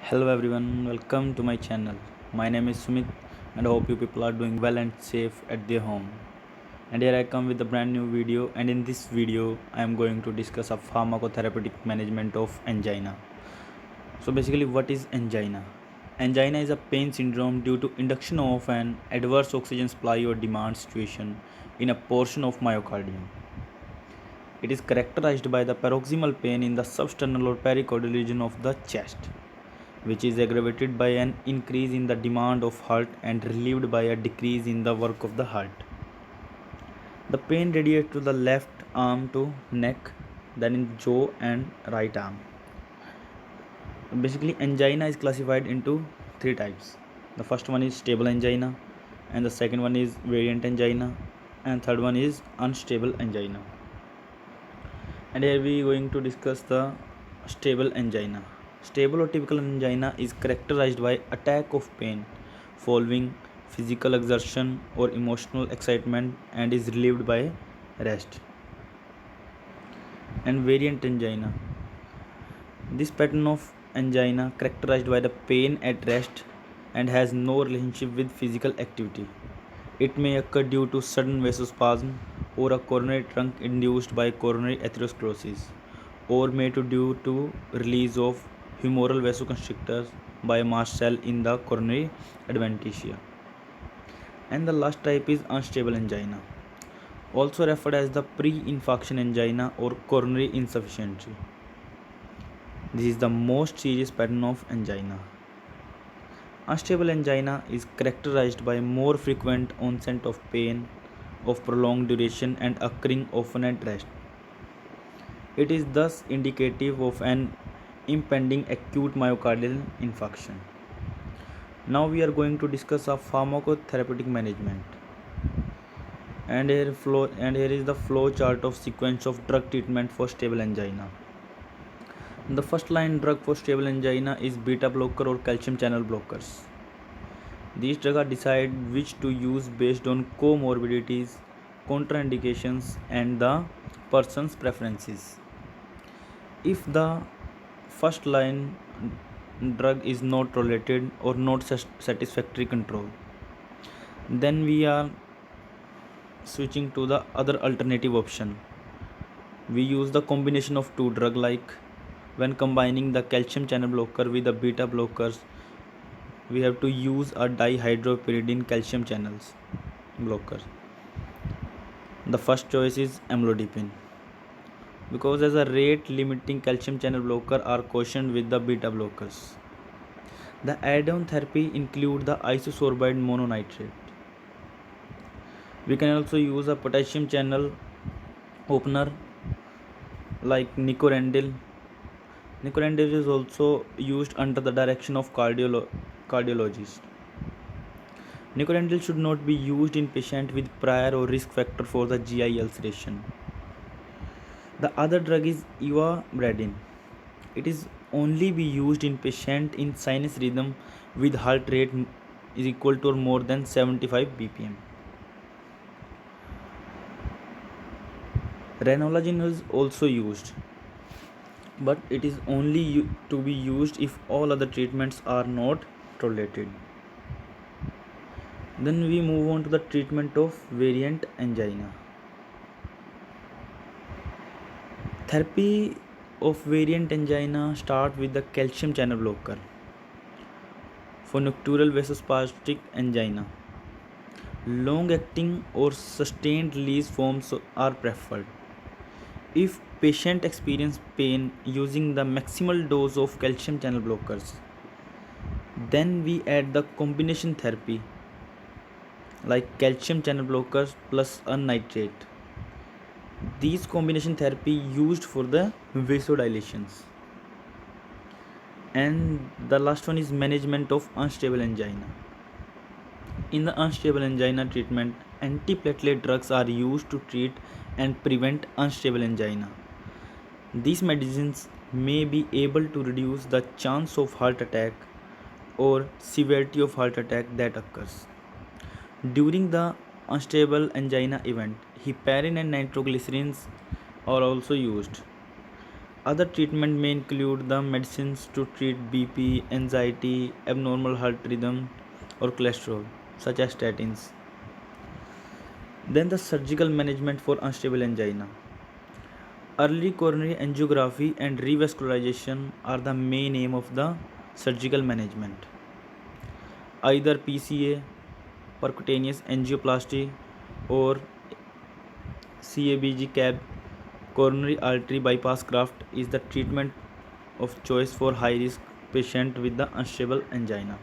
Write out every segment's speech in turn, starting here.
Hello everyone, welcome to my channel. My name is Sumit and I hope you people are doing well and safe at their home. And here I come with a brand new video, and in this video I am going to discuss a pharmacotherapeutic management of angina. So basically, what is angina? Angina is a pain syndrome due to induction of an adverse oxygen supply or demand situation in a portion of myocardium. It is characterized by the paroxysmal pain in the substernal or pericardial region of the chest, which is aggravated by an increase in the demand of heart and relieved by a decrease in the work of the heart. The pain radiates to the left arm to neck, then in jaw and right arm. Basically, angina is classified into three types. The first one is stable angina, and the second one is variant angina, and third one is unstable angina. And here we are going to discuss the stable angina. Stable or typical angina is characterized by attack of pain following physical exertion or emotional excitement and is relieved by rest. And variant angina. This pattern of angina characterized by the pain at rest and has no relationship with physical activity. It may occur due to sudden vasospasm or a coronary trunk induced by coronary atherosclerosis, or may to due to release of humoral vasoconstrictors by mast cell in the coronary adventitia. And the last type is unstable angina, also referred as the pre-infarction angina or coronary insufficiency. This is the most serious pattern of angina. Unstable angina is characterized by more frequent onset of pain of prolonged duration and occurring often at rest. It is thus indicative of an impending acute myocardial infarction. Now we are going to discuss a pharmacotherapeutic management. And here is the flow chart of sequence of drug treatment for stable angina. The first line drug for stable angina is beta blocker or calcium channel blockers. These drugs are decided which to use based on comorbidities, contraindications, and the person's preferences. If the first line drug is not tolerated or not satisfactory control, then we are switching to the other alternative option. We use the combination of two drugs, like when combining the calcium channel blocker with the beta blockers, we have to use a dihydropyridine calcium channels blocker. The first choice is amlodipine, because as a rate limiting calcium channel blocker are cautioned with the beta blockers. The add-on therapy include the isosorbide mononitrate. We can also use a potassium channel opener like nicorandil. Nicorandil is also used under the direction of cardiologist. Nicorandil should not be used in patient with prior or risk factor for the GI ulceration. The other drug is ivabradine. It is only be used in patient in sinus rhythm with heart rate is equal to or more than 75 bpm. Ranolazine is also used, but it is only to be used if all other treatments are not tolerated. Then we move on to the treatment of variant angina. Therapy of variant angina start with the calcium channel blocker. For nocturnal vasospastic angina, long acting or sustained release forms are preferred. If patient experience pain using the maximal dose of calcium channel blockers, then we add the combination therapy like calcium channel blockers plus a nitrate. These combination therapy used for the vasodilations. And the last one is management of unstable angina. In the unstable angina treatment, antiplatelet drugs are used to treat and prevent unstable angina. These medicines may be able to reduce the chance of heart attack or severity of heart attack that occurs. During the unstable angina event, heparin and nitroglycerins are also used. Other treatment may include the medicines to treat BP, anxiety, abnormal heart rhythm, or cholesterol, such as statins. Then the surgical management for unstable angina. Early coronary angiography and revascularization are the main aim of the surgical management. Either PCA, percutaneous angioplasty, or CABG CAB, coronary artery bypass graft, is the treatment of choice for high risk patient with the unstable angina.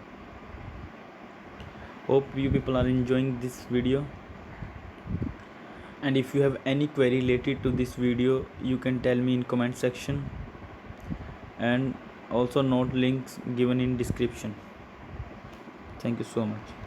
Hope you people are enjoying this video, and if you have any query related to this video, you can tell me in comment section, and also note links given in description. Thank you so much.